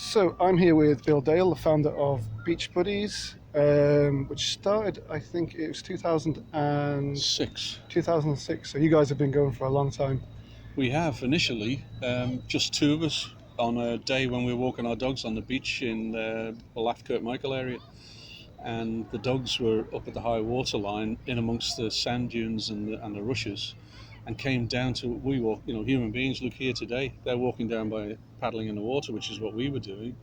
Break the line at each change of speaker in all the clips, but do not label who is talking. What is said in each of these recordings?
So I'm here with Bill Dale, the founder of Beach Buddies, which started, I think it was
6.
2006. So you guys have been going for a long time.
We have initially just two of us on a day when we were walking our dogs on the beach in the Laff Kirkmichael area, and the dogs were up at the high water line in amongst the sand dunes and the rushes, and came down to we walk. Human beings look here today. They're walking down by paddling in the water, which is what we were doing,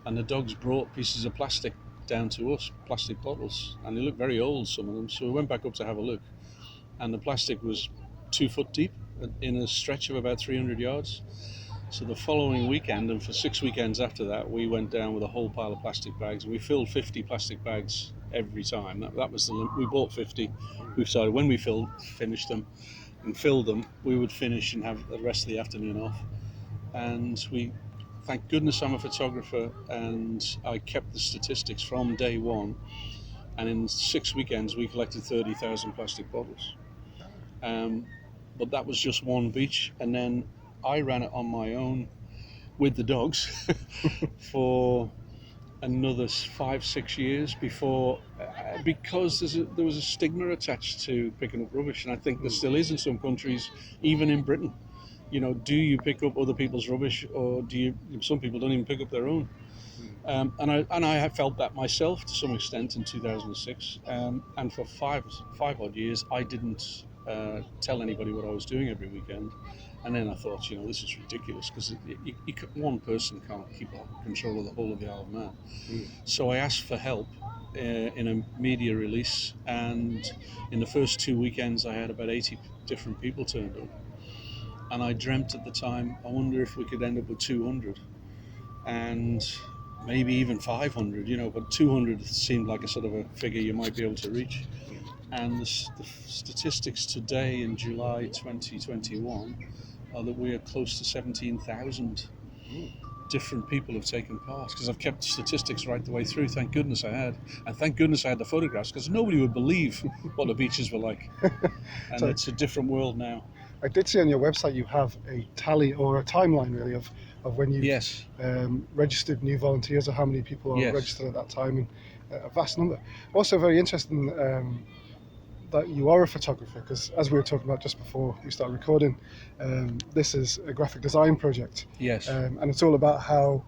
and the dogs brought pieces of plastic down to us, plastic bottles, and they looked very old, some of them. So we went back up to have a look, and the plastic was 2 foot deep in a stretch of about 300 yards. So the following weekend, and for 6 weekends after that, we went down with a whole pile of plastic bags. We filled 50 plastic bags every time. That was the limit. We bought 50. We decided when we finished them and filled them, we would finish and have the rest of the afternoon off. And thank goodness I'm a photographer, and I kept the statistics from day one. And in 6 weekends, we collected 30,000 plastic bottles. But that was just one beach, and then I ran it on my own with the dogs for another 5-6 years before, because there was a stigma attached to picking up rubbish, and I think there still is in some countries, even in Britain. Do you pick up other people's rubbish, or do you? Some people don't even pick up their own. And I have felt that myself to some extent in 2006, and for five odd years I didn't tell anybody what I was doing every weekend. And then I thought, this is ridiculous, because one person can't keep control of the whole of the Isle of Man. So I asked for help in a media release, and in the first 2 weekends I had about 80 different people turned up. And I dreamt at the time, I wonder if we could end up with 200, and maybe even 500, but 200 seemed like a sort of a figure you might be able to reach. And the statistics today in July 2021 are that we are close to 17,000 different people have taken part, because I've kept statistics right the way through. Thank goodness I had. And thank goodness I had the photographs, because nobody would believe what the beaches were like. And so, it's a different world now.
I did see on your website you have a tally, or a timeline really, of when you registered new volunteers, or how many people are registered at that time, and a vast number. Also very interesting that you are a photographer, because as we were talking about just before we started recording, this is a graphic design project. And it's all about how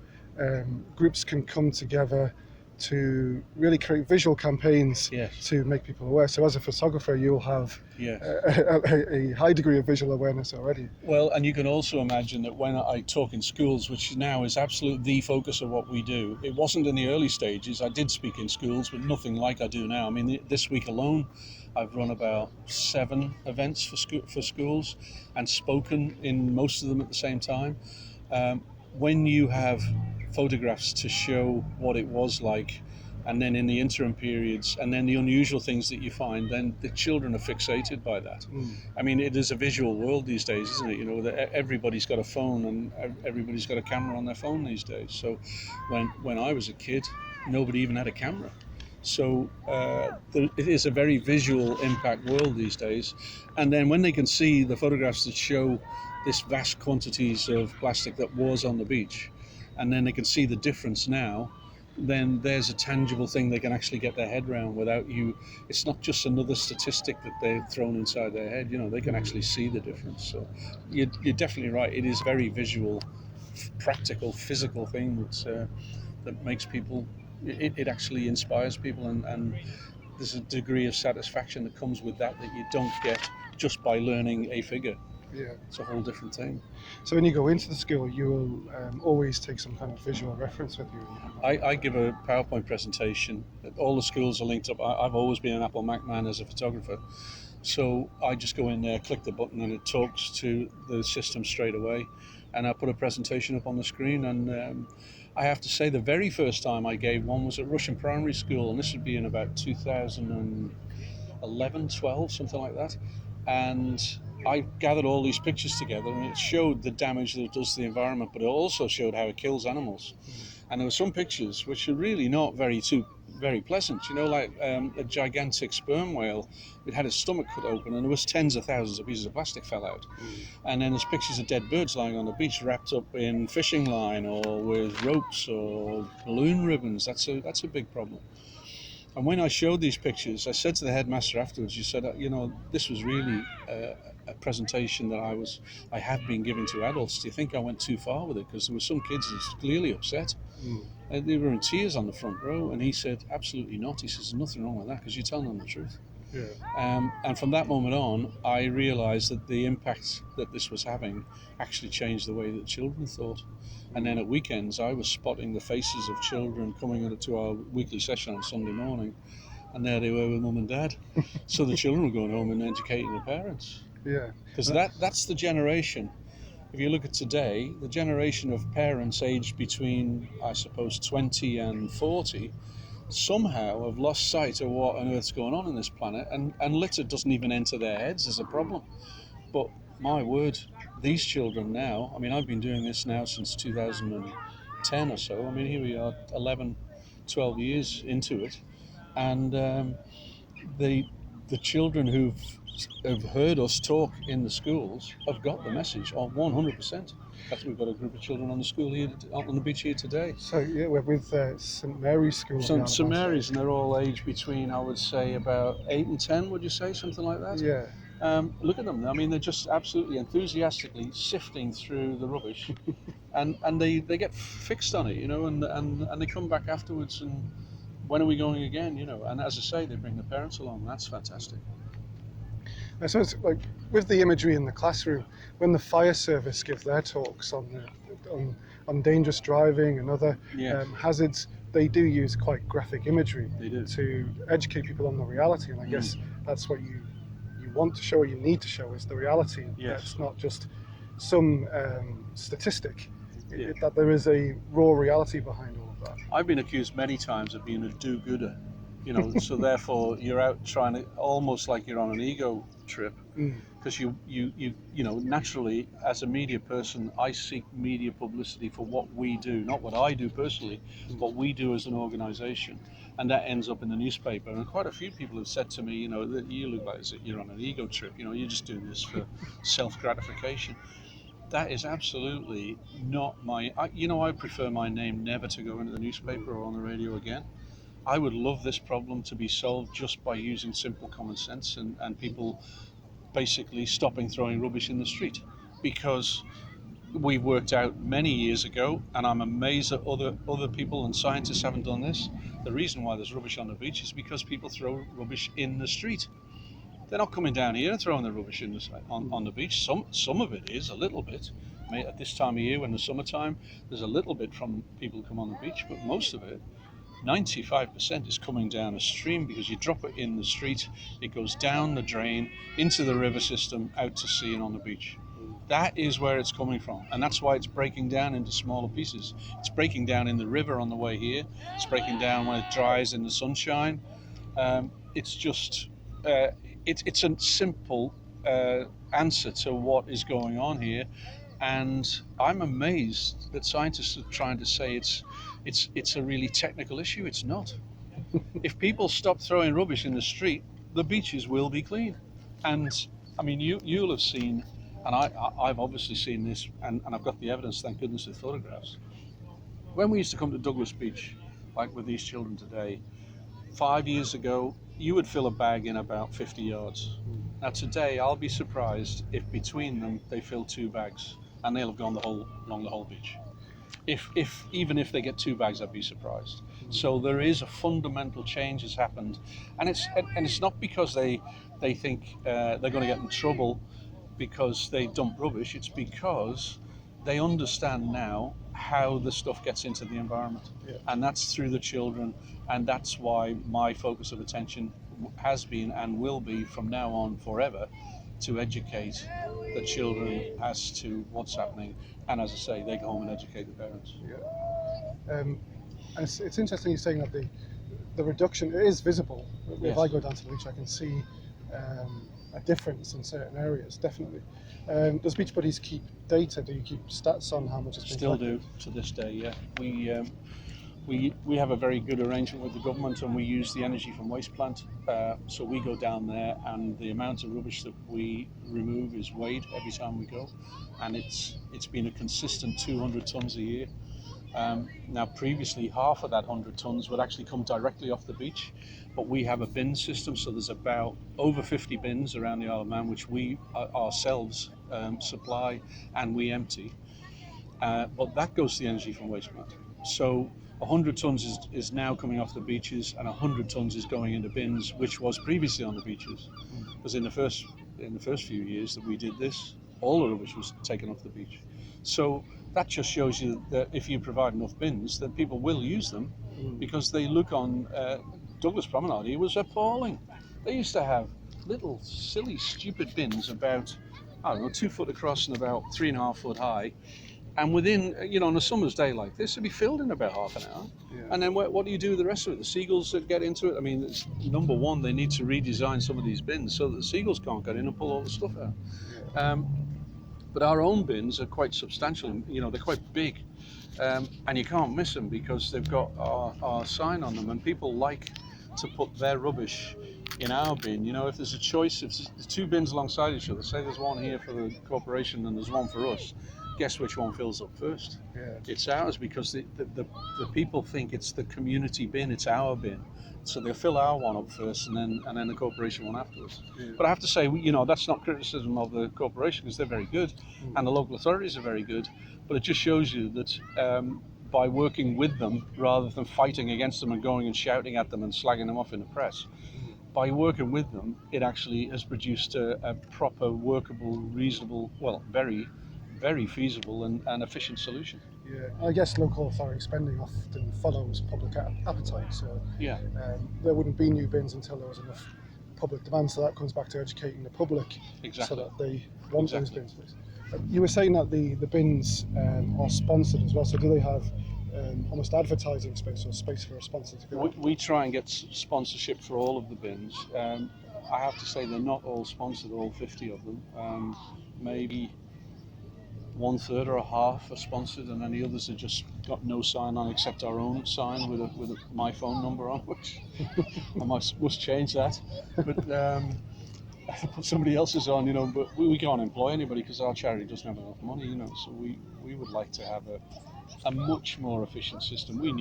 groups can come together to really create visual campaigns to make people aware. So as a photographer, you'll have a high degree of visual awareness already.
Well, and you can also imagine that when I talk in schools, which now is absolutely the focus of what we do, it wasn't in the early stages. I did speak in schools, but nothing like I do now. I mean, this week alone, I've run about 7 events for schools and spoken in most of them at the same time. When you have photographs to show what it was like, and then in the interim periods, and then the unusual things that you find, then the children are fixated by that. I mean, it is a visual world these days, isn't it? That everybody's got a phone, and everybody's got a camera on their phone these days. So when I was a kid, nobody even had a camera. So it is a very visual impact world these days. And then when they can see the photographs that show this vast quantities of plastic that was on the beach, and then they can see the difference now, then there's a tangible thing they can actually get their head around without you. It's not just another statistic that they've thrown inside their head. They can actually see the difference. So you're definitely right. It is very visual, practical, physical thing that makes people, it actually inspires people, and there's a degree of satisfaction that comes with that you don't get just by learning a figure. It's a whole different thing.
So when you go into the school, you will always take some kind of visual reference with you?
I give a PowerPoint presentation. All the schools are linked up. I've always been an Apple Mac man as a photographer. So I just go in there, click the button, and it talks to the system straight away. And I put a presentation up on the screen. And I have to say, the very first time I gave one was at Russian Primary School. And this would be in about 2011, 12, something like that. And I gathered all these pictures together, and it showed the damage that it does to the environment, but it also showed how it kills animals. And there were some pictures which are really not very too very pleasant. You know, like a gigantic sperm whale, it had its stomach cut open and there was tens of thousands of pieces of plastic fell out. And then there's pictures of dead birds lying on the beach wrapped up in fishing line or with ropes or balloon ribbons. That's a big problem. And when I showed these pictures, I said to the headmaster afterwards, you said, you know, this was really a presentation that I have been giving to adults. Do you think I went too far with it? Because there were some kids that was clearly upset. And they were in tears on the front row. And he said, absolutely not. He says, there's nothing wrong with that because you're telling them the truth.
Yeah.
And from that moment on, I realised that the impact that this was having actually changed the way that children thought. And then at weekends, I was spotting the faces of children coming to our weekly session on Sunday morning, and there they were with mum and dad. So the children were going home and educating their parents.
Yeah.
Because that's the generation. If you look at today, the generation of parents aged between, I suppose, 20 and 40, somehow have lost sight of what on earth's going on in this planet, and litter doesn't even enter their heads as a problem. But my word, these children now, I mean, I've been doing this now since 2010 or so. I mean, here we are 11, 12 years into it, and the children who've heard us talk in the schools have got the message 100%. We've got a group of children on the beach here today.
So yeah, we're with St Mary's School.
St Mary's, and they're all aged between, I would say, about 8 and 10. Would you say something like that?
Yeah.
Look at them. I mean, they're just absolutely enthusiastically sifting through the rubbish, and they get fixed on it, you know, and they come back afterwards and when are we going again, you know? And as I say, they bring the parents along. That's fantastic.
So it's like with the imagery in the classroom, when the fire service give their talks on dangerous driving and other hazards, they do use quite graphic imagery to educate people on the reality. And I guess that's what you want to show, or you need to show, is the reality. It's not just some statistic, that there is a raw reality behind all of that.
I've been accused many times of being a do-gooder, you know, so therefore you're out trying to, almost like you're on an ego trip, because you know, naturally as a media person, I seek media publicity for what we do, not what I do personally, what we do as an organization, and that ends up in the newspaper. And quite a few people have said to me, you know, that you look like you're on an ego trip, you know, you're just doing this for self-gratification. That is absolutely not I prefer my name never to go into the newspaper or on the radio again. I would love this problem to be solved just by using simple common sense and people basically stopping throwing rubbish in the street, because we worked out many years ago, and I'm amazed that other people and scientists haven't done this. The reason why there's rubbish on the beach is because people throw rubbish in the street. They're not coming down here and throwing the rubbish on the beach. Some of it is, a little bit. At this time of year, when the summertime, there's a little bit from people who come on the beach, but most of it, 95%, is coming down a stream, because you drop it in the street, it goes down the drain, into the river system, out to sea and on the beach. That is where it's coming from, and that's why it's breaking down into smaller pieces. It's breaking down in the river on the way here, it's breaking down when it dries in the sunshine. It's just, it's a simple answer to what is going on here, and I'm amazed that scientists are trying to say it's a really technical issue. It's not. If people stop throwing rubbish in the street, the beaches will be clean. And I mean, you'll have seen, and I've obviously seen this, and I've got the evidence, thank goodness, with photographs. When we used to come to Douglas Beach, like with these children today, 5 years ago, you would fill a bag in about 50 yards. Now today, I'll be surprised if between them they fill 2 bags, and they'll have gone along the whole beach. Even if they get 2 bags, I'd be surprised. So there is a fundamental change has happened, and it's not because they think they're going to get in trouble because they dump rubbish. It's because they understand now how the stuff gets into the environment, and that's through the children, and that's why my focus of attention has been and will be from now on forever, to educate the children as to what's happening, and as I say, they go home and educate the parents.
And it's interesting you're saying that the reduction is visible. If I go down to the beach, I can see a difference in certain areas, definitely. Does Beach Buddies keep data? Do you keep stats on how much it's been
Still
collected?
do to this day, yeah. we have a very good arrangement with the government, and we use the energy from waste plant. So we go down there, and the amount of rubbish that we remove is weighed every time we go, and it's been a consistent 200 tons a year. Now, previously, half of that 100 tons would actually come directly off the beach, but we have a bin system, so there's about over 50 bins around the Isle of Man, which we ourselves supply and we empty. But that goes to the energy from waste plant. So 100 tons is now coming off the beaches, and 100 tons is going into bins, which was previously on the beaches. Because in the first few years that we did this, all the rubbish was taken off the beach. So that just shows you that if you provide enough bins, then people will use them, because they look on Douglas Promenade. It was appalling. They used to have little silly stupid bins about, I don't know, 2 foot across and about 3.5 foot high. And within, on a summer's day like this, it'd be filled in about half an hour. Yeah. And then what do you do with the rest of it? The seagulls that get into it? I mean, number one, they need to redesign some of these bins so that the seagulls can't get in and pull all the stuff out. Yeah. But our own bins are quite substantial. They're quite big. And you can't miss them because they've got our sign on them. And people like to put their rubbish in our bin. If there's a choice, if there's 2 bins alongside each other, say there's one here for the corporation and there's one for us, guess which one fills up first? Yeah. It's ours, because the people think it's the community bin, it's our bin. So they'll fill our one up first and then the corporation one afterwards. Yeah. But I have to say, that's not criticism of the corporation, because they're very good and the local authorities are very good. But it just shows you that by working with them rather than fighting against them and going and shouting at them and slagging them off in the press, by working with them, it actually has produced a proper, workable, reasonable, well, very feasible and efficient solution.
Yeah, I guess local authority spending often follows public appetite. So yeah, there wouldn't be new bins until there was enough public demand. So that comes back to educating the public, so that they want those bins. You were saying that the bins are sponsored as well. So do they have almost advertising space or space for a sponsor to go?
We try and get sponsorship for all of the bins. I have to say they're not all sponsored, all 50 of them. Maybe 1/3 or a half are sponsored, and then the others have just got no sign on except our own sign with my phone number on, which I must change that. But put somebody else's on, but we can't employ anybody because our charity doesn't have enough money, so we would like to have a much more efficient system. We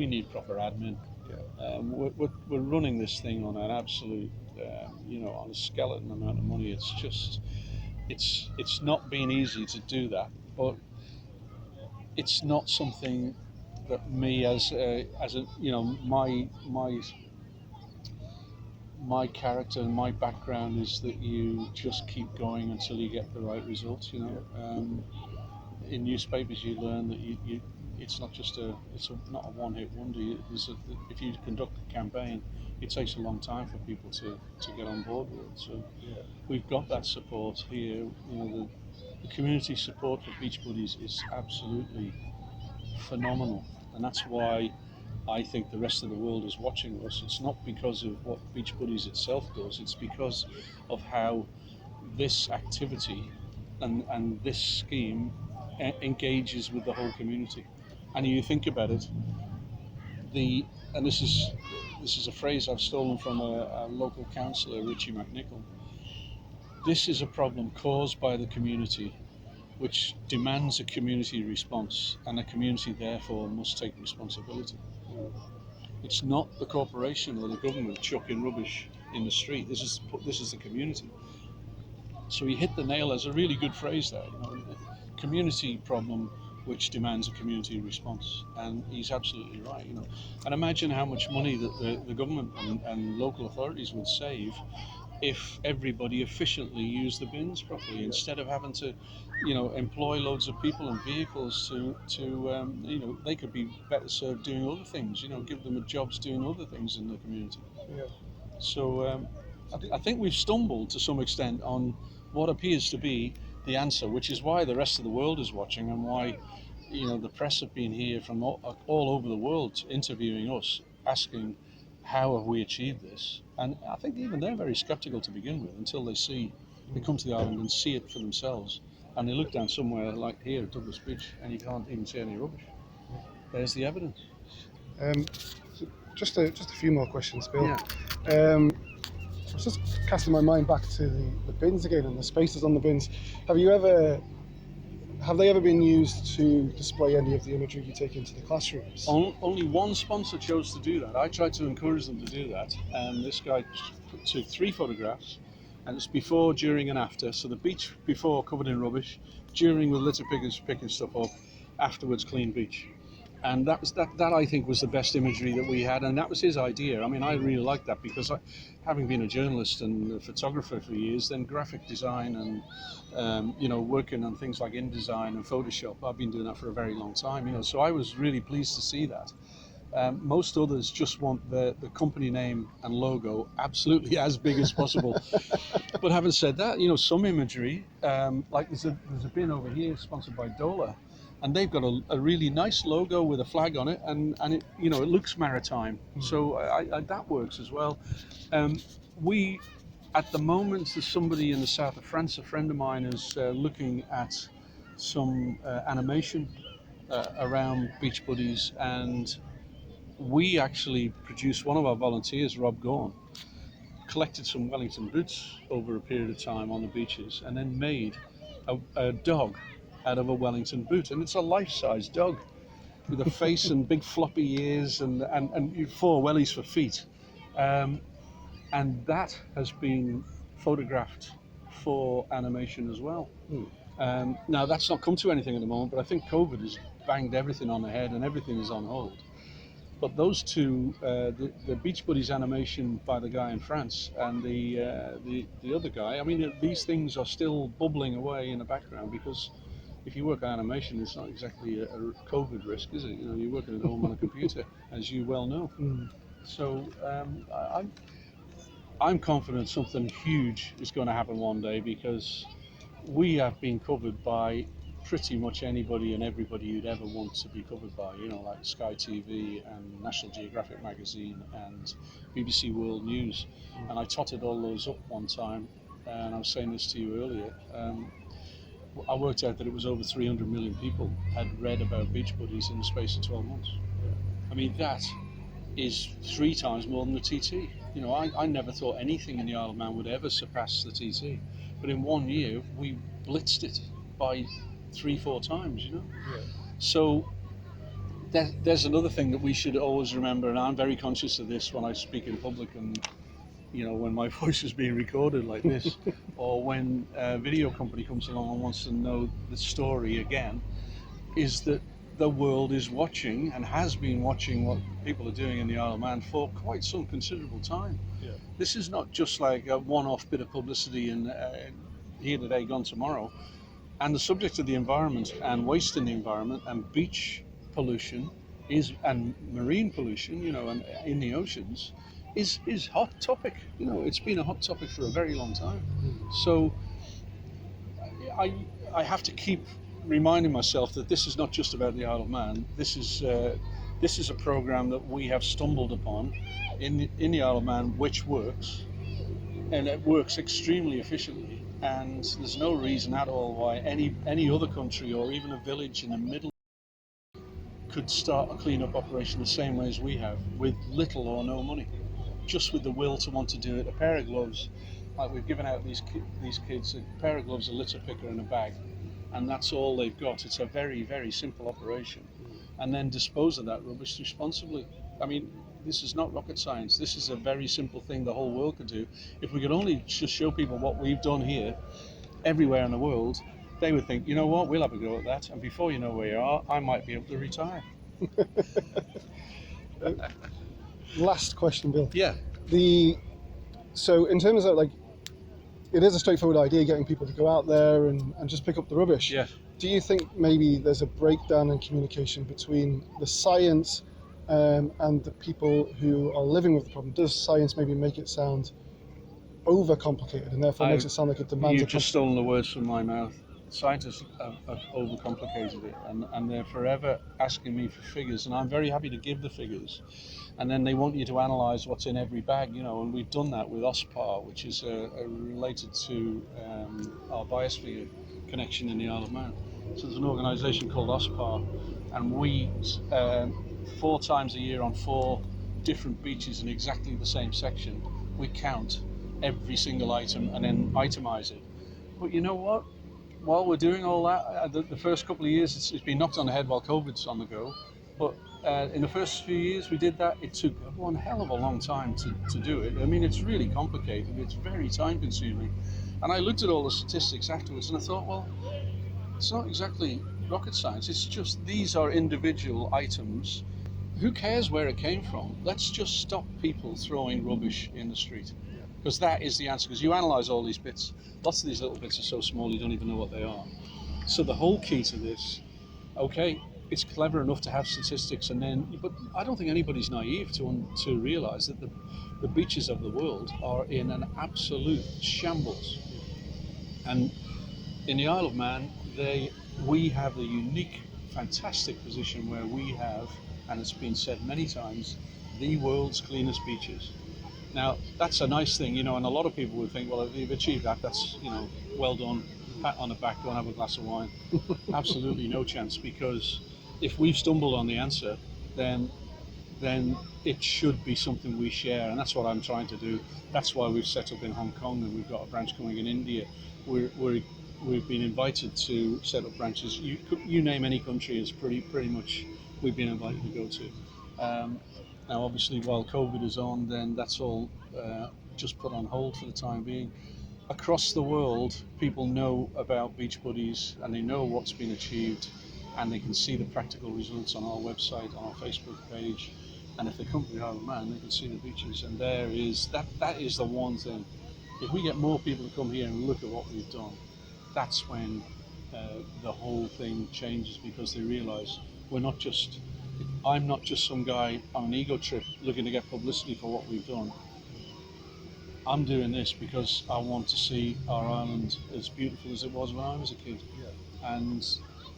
need proper admin. Yeah. We're running this thing on an absolute, on a skeleton amount of money. It's just, it's not been easy to do that, but it's not something that me as a my character and my background is that you just keep going until you get the right results. In newspapers you learn that it's not just not a one-hit wonder. If you conduct a campaign, it takes a long time for people to get on board with it. So we've got that support here. The community support for Beach Buddies is absolutely phenomenal, and that's why I think the rest of the world is watching us. It's not because of what Beach Buddies itself does, it's because of how this activity and this scheme engages with the whole community. And you think about it, and this is a phrase I've stolen from a local councillor, Richie McNichol. This is a problem caused by the community, which demands a community response, and the community therefore must take responsibility. It's not the corporation or the government chucking rubbish in the street. This is the community. So he hit the nail. As a really good phrase there. Community problem which demands a community response, and he's absolutely right. And imagine how much money that the government and local authorities would save if everybody efficiently used the bins properly, instead of having to, employ loads of people and vehicles to they could be better served doing other things, give them jobs doing other things in the community. Yeah. So I think we've stumbled to some extent on what appears to be the answer, which is why the rest of the world is watching, and why the press have been here from all over the world interviewing us, asking how have we achieved this. And I think even they're very skeptical to begin with, until they come to the island and see it for themselves, and they look down somewhere like here at Douglas Beach and you can't even see any rubbish. There's the evidence.
So just a few more questions, Bill.
Yeah.
I was just casting my mind back to the bins again and the spaces on the bins. Have they ever been used to display any of the imagery you take into the classrooms?
Only one sponsor chose to do that. I tried to encourage them to do that, and this guy took 3 photographs, and it's before, during, and after. So the beach before covered in rubbish, during with litter pickers picking stuff up, afterwards clean beach. And that I think was the best imagery that we had, and that was his idea. I mean, I really liked that because having been a journalist and a photographer for years, then graphic design and working on things like InDesign and Photoshop, I've been doing that for a very long time. So I was really pleased to see that. Most others just want the company name and logo absolutely as big as possible. But having said that, some imagery, like there's a bin over here sponsored by Dola, and they've got a really nice logo with a flag on it, and it it looks maritime. So that works as well. We at the moment, there's somebody in the south of France, a friend of mine, is looking at some animation around Beach Buddies, and we actually produced, one of our volunteers, Rob Gorn, collected some Wellington boots over a period of time on the beaches, and then made a dog out of a Wellington boot, and it's a life-size dog with a face and big floppy ears and 4 wellies for feet, and that has been photographed for animation as well. Now that's not come to anything at the moment, but I think COVID has banged everything on the head and everything is on hold. But those two, the Beach Buddies animation by the guy in France and the other guy, I mean, these things are still bubbling away in the background, because if you work on animation, it's not exactly a COVID risk, is it? You're working at home on a computer, as you well know. So I'm confident something huge is going to happen one day, because we have been covered by pretty much anybody and everybody you'd ever want to be covered by, like Sky TV and National Geographic magazine and BBC World News. And I totted all those up one time, and I was saying this to you earlier. I worked out that it was over 300 million people had read about Beach Buddies in the space of 12 months. I mean, that is 3 times more than the TT. I never thought anything in the Isle of Man would ever surpass the TT. But in 1 year, we blitzed it by 3-4 times, Yeah. So there's another thing that we should always remember, and I'm very conscious of this when I speak in public, and when my voice is being recorded like this, or when a video company comes along and wants to know the story again, is that the world is watching and has been watching what people are doing in the Isle of Man for quite some considerable time. This is not just like a one-off bit of publicity and here today, gone tomorrow. And the subject of the environment and waste in the environment and beach pollution and marine pollution, and in the oceans is hot topic. It's been a hot topic for a very long time. So I have to keep reminding myself that this is not just about the Isle of Man. This is a program that we have stumbled upon in the Isle of Man, which works, and it works extremely efficiently. And there's no reason at all why any other country or even a village in the middle could start a cleanup operation the same way as we have, with little or no money, just with the will to want to do it. A pair of gloves, like we've given out these kids, a pair of gloves, a litter picker and a bag, and that's all they've got. It's a very, very simple operation. And then dispose of that rubbish responsibly. I mean, this is not rocket science. This is a very simple thing the whole world could do. If we could only just show people what we've done here, everywhere in the world, they would think, what, we'll have a go at that. And before you know where you are, I might be able to retire.
Last question, Bill.
Yeah.
So in terms of it is a straightforward idea, getting people to go out there and just pick up the rubbish.
Yeah.
Do you think maybe there's a breakdown in communication between the science and the people who are living with the problem? Does science maybe make it sound overcomplicated, and therefore makes it sound like it demands
You've just stolen the words from my mouth. Scientists have overcomplicated it, and they're forever asking me for figures, and I'm very happy to give the figures. And then they want you to analyse what's in every bag, and we've done that with OSPAR, which is related to our biosphere connection in the Isle of Man. So there's an organisation called OSPAR, and we 4 times a year on 4 different beaches in exactly the same section, we count every single item and then itemize it. But you know what? While we're doing all that, the first couple of years it's been knocked on the head while COVID's on the go. But in the first few years we did that, it took one hell of a long time to do it. I mean, it's really complicated. It's very time consuming. And I looked at all the statistics afterwards and I thought, well, it's not exactly rocket science. It's just these are individual items. Who cares where it came from? Let's just stop people throwing rubbish in the street. Because that is the answer. Because you analyse all these bits, lots of these little bits are so small you don't even know what they are. So the whole key to this, okay, it's clever enough to have statistics, but I don't think anybody's naive to realise that the beaches of the world are in an absolute shambles. And in the Isle of Man, we have the unique, fantastic position where we have, and it's been said many times, the world's cleanest beaches. Now, that's a nice thing, and a lot of people would think, well, if you've achieved that, that's, well done, pat on the back, go and have a glass of wine. Absolutely no chance, because if we've stumbled on the answer, then it should be something we share, and that's what I'm trying to do. That's why we've set up in Hong Kong, and we've got a branch coming in India. We've been invited to set up branches. You name any country, is pretty much we've been invited to go to. Now, obviously, while COVID is on, then that's all just put on hold for the time being. Across the world, people know about Beach Buddies and they know what's been achieved, and they can see the practical results on our website, on our Facebook page. And if they come to the Isle of Man, they can see the beaches. And that is the one thing. If we get more people to come here and look at what we've done, that's when the whole thing changes, because they realise I'm not just some guy on an ego trip looking to get publicity for what we've done. I'm doing this because I want to see our island as beautiful as it was when I was a kid. Yeah. And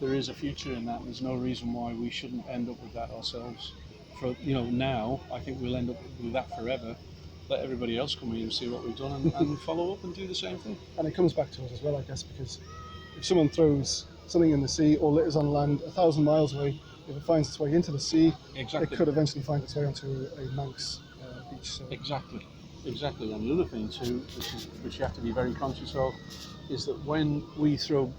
there is a future in that. There's no reason why we shouldn't end up with that ourselves. Now I think we'll end up with that forever. Let everybody else come here and see what we've done and follow up and do the same thing.
And it comes back to us as well, I guess, because if someone throws something in the sea or litters on land 1,000 miles away, if it finds its way into the sea, exactly, it could eventually find its way onto a Manx beach. So.
Exactly. And the other thing too, which you have to be very conscious of, is that when we throw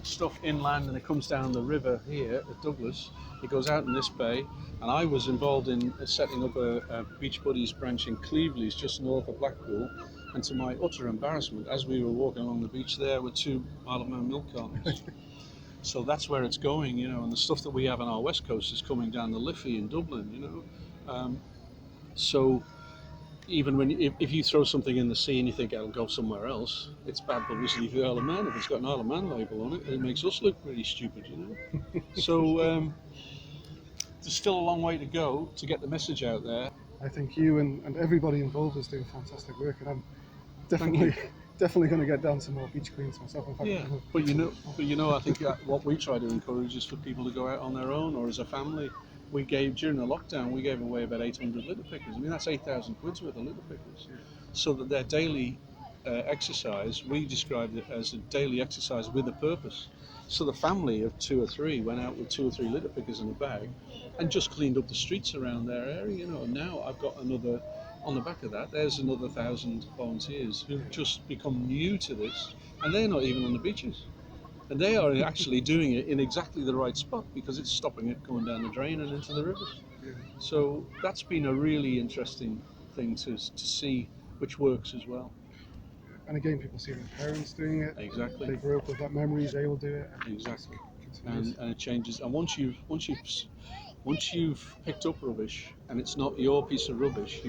stuff inland and it comes down the river here at Douglas, it goes out in this bay. And I was involved in setting up a Beach Buddies branch in Cleveland, just north of Blackpool. And to my utter embarrassment, as we were walking along the beach, there were 2 Isle of Man milk cartons. So that's where it's going, and the stuff that we have on our west coast is coming down the Liffey in Dublin, So even if you throw something in the sea and you think it'll go somewhere else, it's bad publicity for the Isle of Man. If it's got an Isle of Man label on it, it makes us look pretty stupid, So there's still a long way to go to get the message out there.
I think you and everybody involved is doing fantastic work, and I'm definitely going to get down some more beach cleans myself. In fact,
yeah, but I think what we try to encourage is for people to go out on their own or as a family. During the lockdown, we gave away about 800 litter pickers. I mean, that's 8,000 quid's worth of litter pickers. So that their daily exercise, we described it as a daily exercise with a purpose. So the family of 2 or 3 went out with 2 or 3 litter pickers in a bag and just cleaned up the streets around their area, And now I've got another, on the back of that, there's another 1,000 volunteers who've just become new to this, and they're not even on the beaches. And they are actually doing it in exactly the right spot, because it's stopping it going down the drain and into the rivers. Yeah. So that's been a really interesting thing to see, which works as well.
And again, people see their parents doing it.
Exactly.
They grew up with that memories, they will do it.
Exactly. And it changes. And once you've picked up rubbish and it's not your piece of rubbish,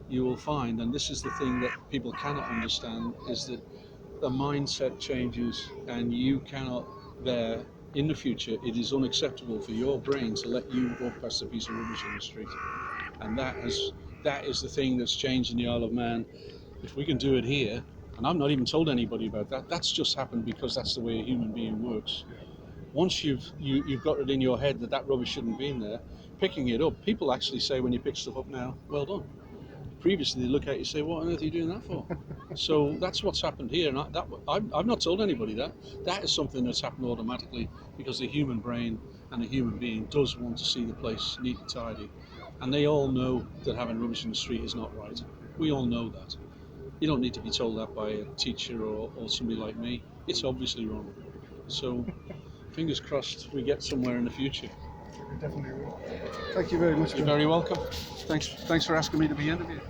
you will find, and this is the thing that people cannot understand, is that the mindset changes, and you cannot in the future, it is unacceptable for your brain to let you walk past a piece of rubbish in the street. And that is the thing that's changed in the Isle of Man. If we can do it here, and I've not even told anybody about that, that's just happened because that's the way a human being works. Once you've got it in your head that rubbish shouldn't be in there, picking it up, people actually say when you pick stuff up now, well done. Previously they look at you and say, what on earth are you doing that for? So that's what's happened here, and I've not told anybody that. That is something that's happened automatically because the human brain and a human being does want to see the place neat and tidy. And they all know that having rubbish in the street is not right. We all know that. You don't need to be told that by a teacher or somebody like me. It's obviously wrong. So, fingers crossed we get somewhere in the future.
Definitely will. Thank you very much.
You're very welcome. Thanks for asking me to be interviewed.